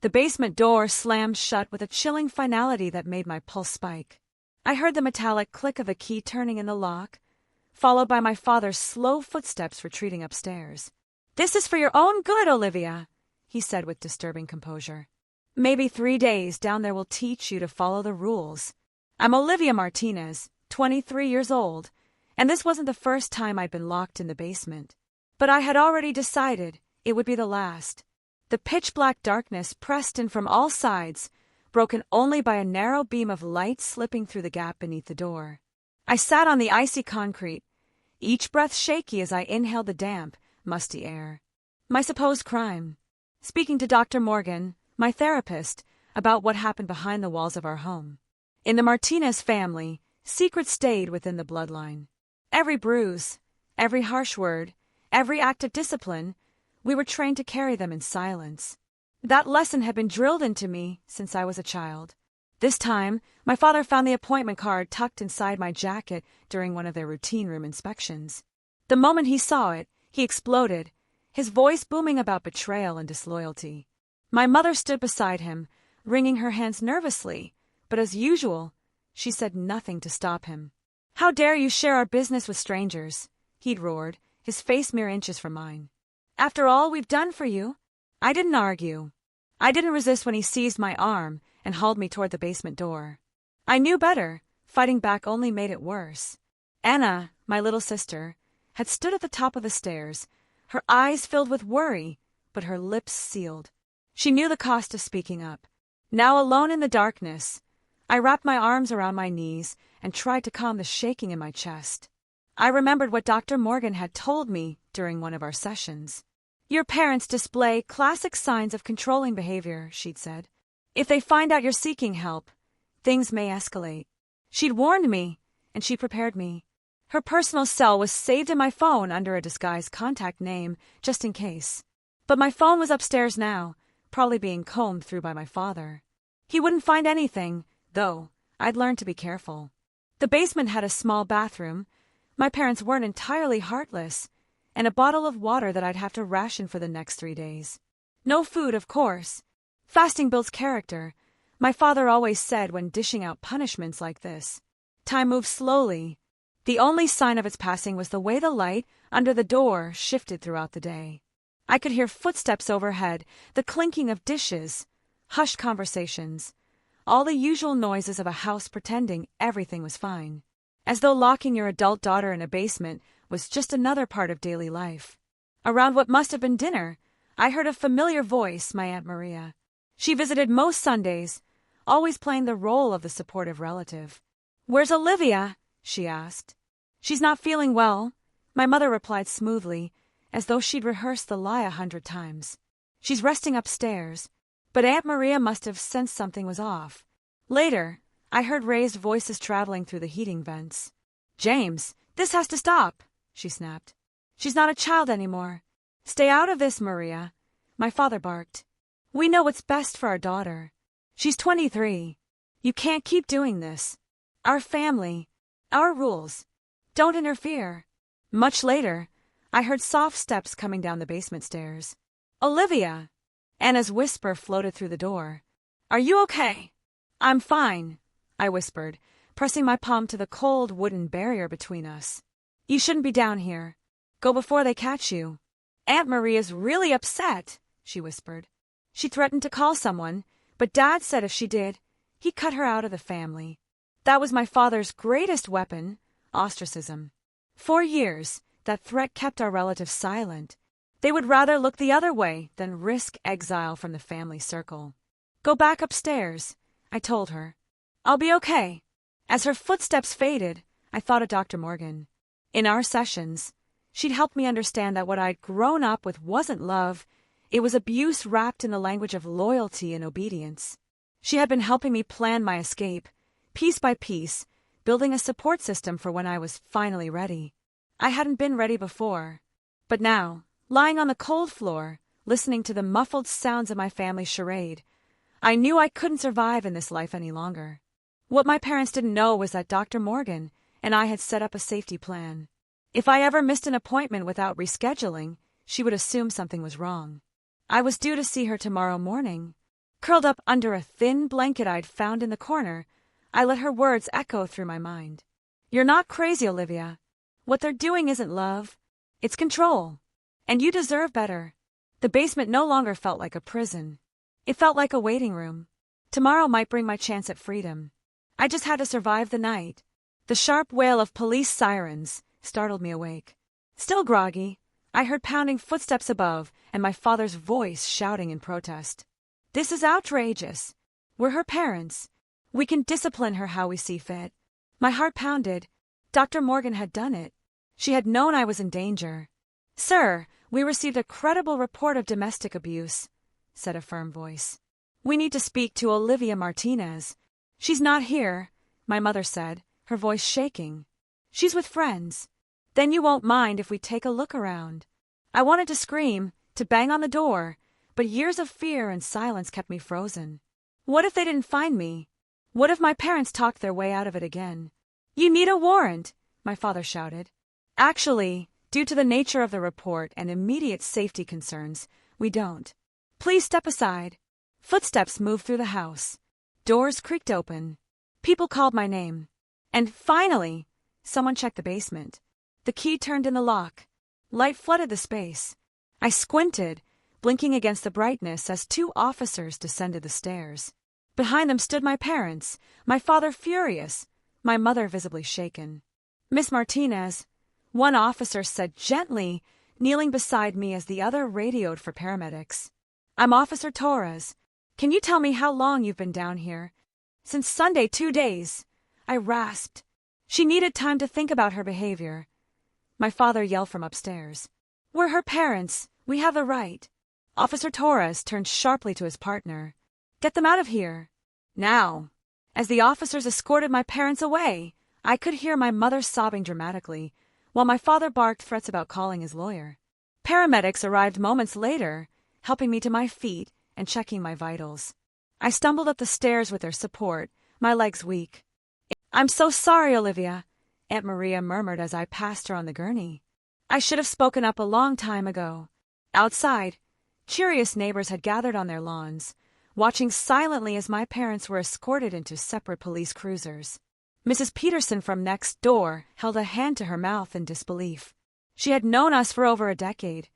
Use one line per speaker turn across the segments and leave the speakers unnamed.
The basement door slammed shut with a chilling finality that made my pulse spike. I heard the metallic click of a key turning in the lock, followed by my father's slow footsteps retreating upstairs. "This is for your own good, Olivia," he said with disturbing composure. "Maybe 3 days down there will teach you to follow the rules. I'm Olivia Martinez, 23 years old, and this wasn't the first time I'd been locked in the basement. But I had already decided it would be the last." The pitch-black darkness pressed in from all sides, broken only by a narrow beam of light slipping through the gap beneath the door. I sat on the icy concrete, each breath shaky as I inhaled the damp, musty air. My supposed crime: speaking to Dr. Morgan, my therapist, about what happened behind the walls of our home. In the Martinez family, secrets stayed within the bloodline. Every bruise, every harsh word, every act of discipline, we were trained to carry them in silence. That lesson had been drilled into me since I was a child. This time, my father found the appointment card tucked inside my jacket during one of their routine room inspections. The moment he saw it, he exploded, his voice booming about betrayal and disloyalty. My mother stood beside him, wringing her hands nervously, but as usual, she said nothing to stop him. "How dare you share our business with strangers?" he'd roared, his face mere inches from mine. "After all we've done for you." I didn't argue. I didn't resist when he seized my arm and hauled me toward the basement door. I knew better. Fighting back only made it worse. Anna, my little sister, had stood at the top of the stairs, her eyes filled with worry, but her lips sealed. She knew the cost of speaking up. Now alone in the darkness, I wrapped my arms around my knees and tried to calm the shaking in my chest. I remembered what Dr. Morgan had told me during one of our sessions. "Your parents display classic signs of controlling behavior," she'd said. "If they find out you're seeking help, things may escalate." She'd warned me, and she prepared me. Her personal cell was saved in my phone under a disguised contact name, just in case. But my phone was upstairs now, probably being combed through by my father. He wouldn't find anything, though. I'd learned to be careful. The basement had a small bathroom. My parents weren't entirely heartless, and a bottle of water that I'd have to ration for the next 3 days. No food, of course. Fasting builds character, my father always said when dishing out punishments like this. Time moved slowly. The only sign of its passing was the way the light under the door shifted throughout the day. I could hear footsteps overhead, the clinking of dishes, hushed conversations, all the usual noises of a house pretending everything was fine. As though locking your adult daughter in a basement was just another part of daily life. Around what must have been dinner, I heard a familiar voice, my Aunt Maria. She visited most Sundays, always playing the role of the supportive relative. "Where's Olivia?" she asked. "She's not feeling well," my mother replied smoothly, as though she'd rehearsed the lie 100 times. "She's resting upstairs," but Aunt Maria must have sensed something was off. Later, I heard raised voices traveling through the heating vents. "James, this has to stop," she snapped. "She's not a child anymore. Stay out of this, Maria," my father barked. "We know what's best for our daughter. She's 23. You can't keep doing this. Our family, our rules. Don't interfere." Much later, I heard soft steps coming down the basement stairs. "Olivia!" Anna's whisper floated through the door. "Are you okay?" "I'm fine," I whispered, pressing my palm to the cold wooden barrier between us. "You shouldn't be down here. Go before they catch you." "Aunt Maria's really upset," she whispered. She threatened to call someone, but Dad said if she did, he'd cut her out of the family. That was my father's greatest weapon, ostracism. For years, that threat kept our relatives silent. They would rather look the other way than risk exile from the family circle. "Go back upstairs," I told her. "I'll be okay." As her footsteps faded, I thought of Dr. Morgan. In our sessions, she'd helped me understand that what I'd grown up with wasn't love, it was abuse wrapped in the language of loyalty and obedience. She had been helping me plan my escape, piece by piece, building a support system for when I was finally ready. I hadn't been ready before. But now, lying on the cold floor, listening to the muffled sounds of my family's charade, I knew I couldn't survive in this life any longer. What my parents didn't know was that Dr. Morgan and I had set up a safety plan. If I ever missed an appointment without rescheduling, she would assume something was wrong. I was due to see her tomorrow morning. Curled up under a thin blanket I'd found in the corner, I let her words echo through my mind. You're not crazy, Olivia. What they're doing isn't love. It's control. And you deserve better. The basement no longer felt like a prison. It felt like a waiting room. Tomorrow might bring my chance at freedom. I just had to survive the night. The sharp wail of police sirens startled me awake. Still groggy, I heard pounding footsteps above and my father's voice shouting in protest. This is outrageous. We're her parents. We can discipline her how we see fit. My heart pounded. Dr. Morgan had done it. She had known I was in danger. Sir, we received a credible report of domestic abuse, said a firm voice. We need to speak to Olivia Martinez. She's not here, my mother said, her voice shaking. She's with friends. Then you won't mind if we take a look around. I wanted to scream, to bang on the door, but years of fear and silence kept me frozen. What if they didn't find me? What if my parents talked their way out of it again? You need a warrant, my father shouted. Actually, due to the nature of the report and immediate safety concerns, we don't. Please step aside. Footsteps moved through the house. Doors creaked open. People called my name. And finally, someone checked the basement. The key turned in the lock. Light flooded the space. I squinted, blinking against the brightness as two officers descended the stairs. Behind them stood my parents, my father furious, my mother visibly shaken. Miss Martinez, one officer said gently, kneeling beside me as the other radioed for paramedics. I'm Officer Torres. Can you tell me how long you've been down here? Since Sunday, 2 days. I rasped. She needed time to think about her behavior. My father yelled from upstairs. We're her parents. We have the right. Officer Torres turned sharply to his partner. Get them out of here. Now. As the officers escorted my parents away, I could hear my mother sobbing dramatically, while my father barked threats about calling his lawyer. Paramedics arrived moments later, helping me to my feet and checking my vitals. I stumbled up the stairs with their support, my legs weak. I'm so sorry, Olivia, Aunt Maria murmured as I passed her on the gurney. I should have spoken up a long time ago. Outside, curious neighbors had gathered on their lawns, watching silently as my parents were escorted into separate police cruisers. Mrs. Peterson from next door held a hand to her mouth in disbelief. She had known us for over a decade,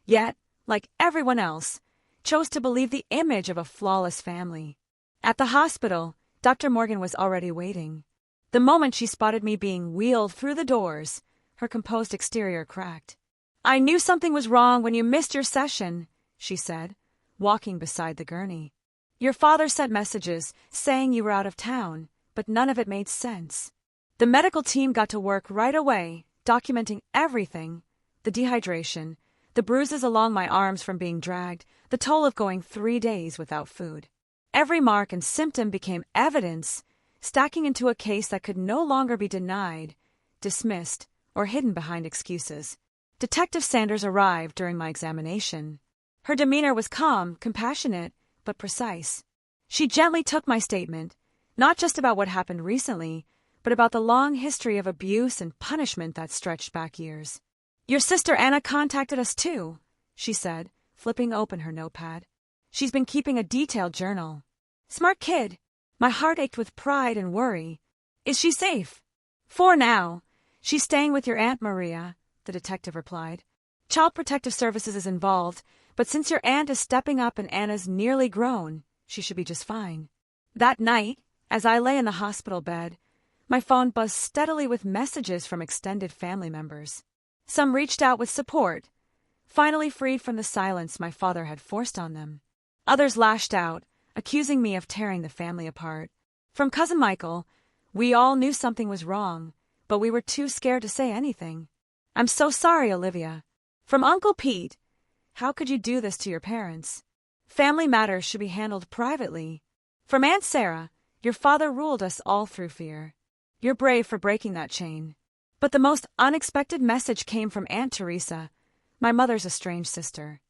yet, like everyone else, chose to believe the image of a flawless family. At the hospital, Dr. Morgan was already waiting. The moment she spotted me being wheeled through the doors, her composed exterior cracked. I knew something was wrong when you missed your session, she said, walking beside the gurney. Your father sent messages saying you were out of town, but none of it made sense. The medical team got to work right away, documenting everything: the dehydration, the bruises along my arms from being dragged, the toll of going 3 days without food. Every mark and symptom became evidence, stacking into a case that could no longer be denied, dismissed, or hidden behind excuses. Detective Sanders arrived during my examination. Her demeanor was calm, compassionate, but precise. She gently took my statement, not just about what happened recently, but about the long history of abuse and punishment that stretched back years. Your sister Anna contacted us too, she said, flipping open her notepad. She's been keeping a detailed journal. Smart kid. My heart ached with pride and worry. Is she safe? For now. She's staying with your Aunt Maria, the detective replied. Child Protective Services is involved, but since your aunt is stepping up and Anna's nearly grown, she should be just fine. That night, as I lay in the hospital bed, my phone buzzed steadily with messages from extended family members. Some reached out with support, finally freed from the silence my father had forced on them. Others lashed out, accusing me of tearing the family apart. From Cousin Michael, we all knew something was wrong, but we were too scared to say anything. I'm so sorry, Olivia. From Uncle Pete, how could you do this to your parents? Family matters should be handled privately. From Aunt Sarah, your father ruled us all through fear. You're brave for breaking that chain. But the most unexpected message came from Aunt Teresa, my mother's estranged sister.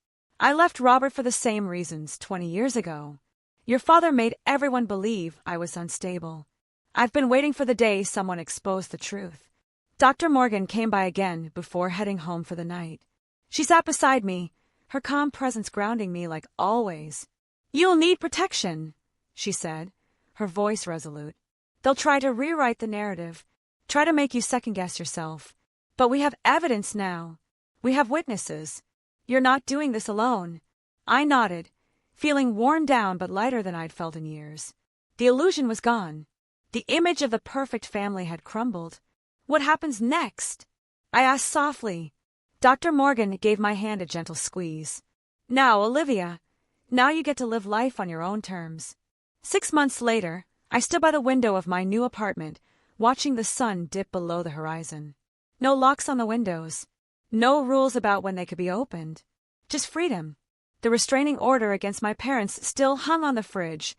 I left Robert for the same reasons 20 years ago. Your father made everyone believe I was unstable. I've been waiting for the day someone exposed the truth. Dr. Morgan came by again before heading home for the night. She sat beside me, her calm presence grounding me like always. You'll need protection, she said, her voice resolute. They'll try to rewrite the narrative, try to make you second-guess yourself. But we have evidence now. We have witnesses. You're not doing this alone. I nodded, feeling worn down but lighter than I'd felt in years. The illusion was gone. The image of the perfect family had crumbled. What happens next? I asked softly. Dr. Morgan gave my hand a gentle squeeze. Now, Olivia, now you get to live life on your own terms. 6 months later, I stood by the window of my new apartment, watching the sun dip below the horizon. No locks on the windows. No rules about when they could be opened. Just freedom. The restraining order against my parents still hung on the fridge,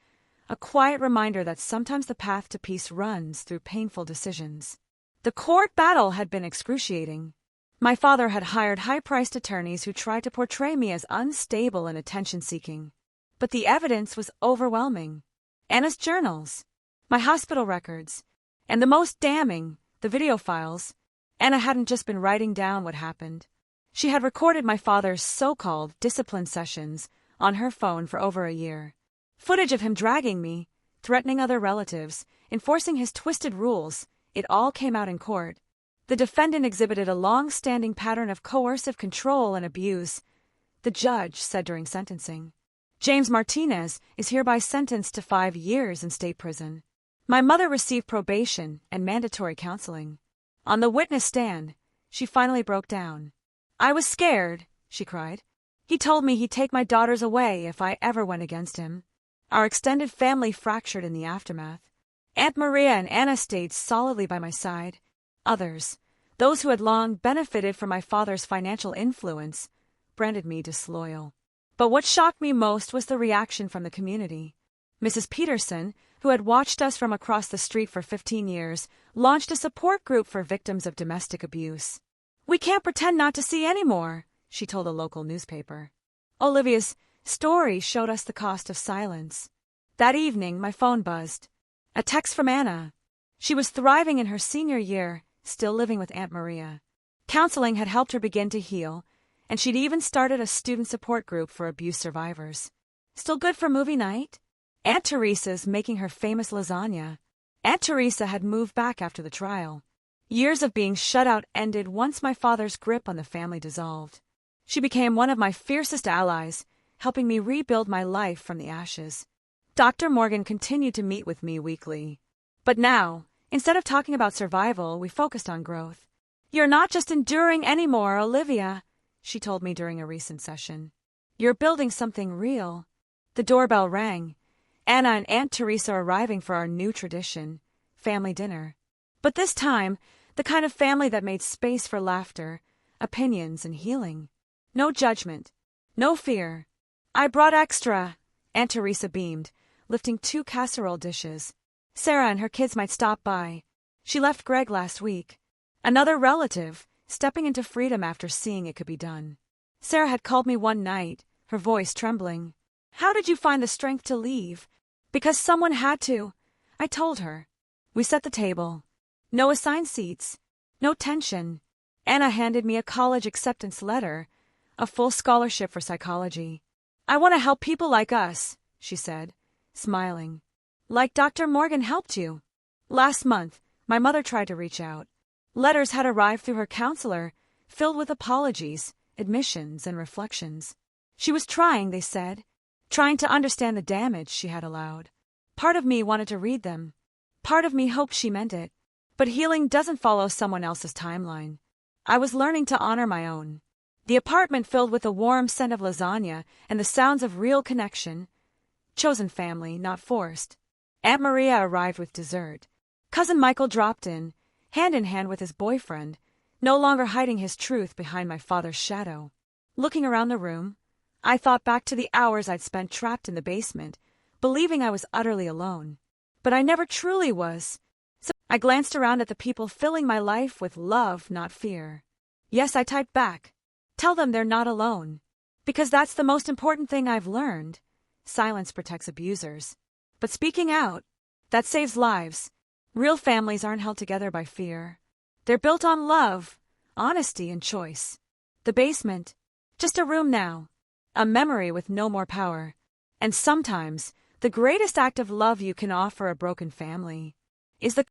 a quiet reminder that sometimes the path to peace runs through painful decisions. The court battle had been excruciating. My father had hired high-priced attorneys who tried to portray me as unstable and attention-seeking. But the evidence was overwhelming. Anna's journals, my hospital records, and the most damning, the video files. Anna hadn't just been writing down what happened. She had recorded my father's so-called discipline sessions on her phone for over a year. Footage of him dragging me, threatening other relatives, enforcing his twisted rules. It all came out in court. The defendant exhibited a long-standing pattern of coercive control and abuse. The judge said during sentencing, James Martinez is hereby sentenced to 5 years in state prison. My mother received probation and mandatory counseling. On the witness stand, she finally broke down. I was scared, she cried. He told me he'd take my daughters away if I ever went against him. Our extended family fractured in the aftermath. Aunt Maria and Anna stayed solidly by my side. Others, those who had long benefited from my father's financial influence, branded me disloyal. But what shocked me most was the reaction from the community. Mrs. Peterson, who had watched us from across the street for 15 years, launched a support group for victims of domestic abuse. We can't pretend not to see anymore, she told a local newspaper. Olivia's story showed us the cost of silence. That evening, my phone buzzed. A text from Anna. She was thriving in her senior year, still living with Aunt Maria. Counseling had helped her begin to heal, and she'd even started a student support group for abuse survivors. Still good for movie night? Aunt Teresa's making her famous lasagna. Aunt Teresa had moved back after the trial. Years of being shut out ended once my father's grip on the family dissolved. She became one of my fiercest allies, helping me rebuild my life from the ashes. Dr. Morgan continued to meet with me weekly. But now, instead of talking about survival, we focused on growth. You're not just enduring anymore, Olivia, she told me during a recent session. You're building something real. The doorbell rang. Anna and Aunt Teresa arriving for our new tradition, family dinner. But this time, the kind of family that made space for laughter, opinions, and healing. No judgment. No fear. I brought extra, Aunt Teresa beamed, lifting 2 casserole dishes. Sarah and her kids might stop by. She left Greg last week. Another relative, stepping into freedom after seeing it could be done. Sarah had called me one night, her voice trembling. How did you find the strength to leave? Because someone had to, I told her. We set the table. No assigned seats. No tension. Anna handed me a college acceptance letter, a full scholarship for psychology. I want to help people like us, she said, smiling. Like Dr. Morgan helped you. Last month, my mother tried to reach out. Letters had arrived through her counselor, filled with apologies, admissions, and reflections. She was trying, they said, trying to understand the damage she had allowed. Part of me wanted to read them. Part of me hoped she meant it. But healing doesn't follow someone else's timeline. I was learning to honor my own. The apartment filled with the warm scent of lasagna and the sounds of real connection. Chosen family, not forced. Aunt Maria arrived with dessert. Cousin Michael dropped in hand with his boyfriend, no longer hiding his truth behind my father's shadow. Looking around the room, I thought back to the hours I'd spent trapped in the basement, believing I was utterly alone. But I never truly was. So I glanced around at the people filling my life with love, not fear. Yes, I typed back. Tell them they're not alone. Because that's the most important thing I've learned. Silence protects abusers. But speaking out, that saves lives. Real families aren't held together by fear. They're built on love, honesty, and choice. The basement, just a room now. A memory with no more power. And sometimes, the greatest act of love you can offer a broken family is the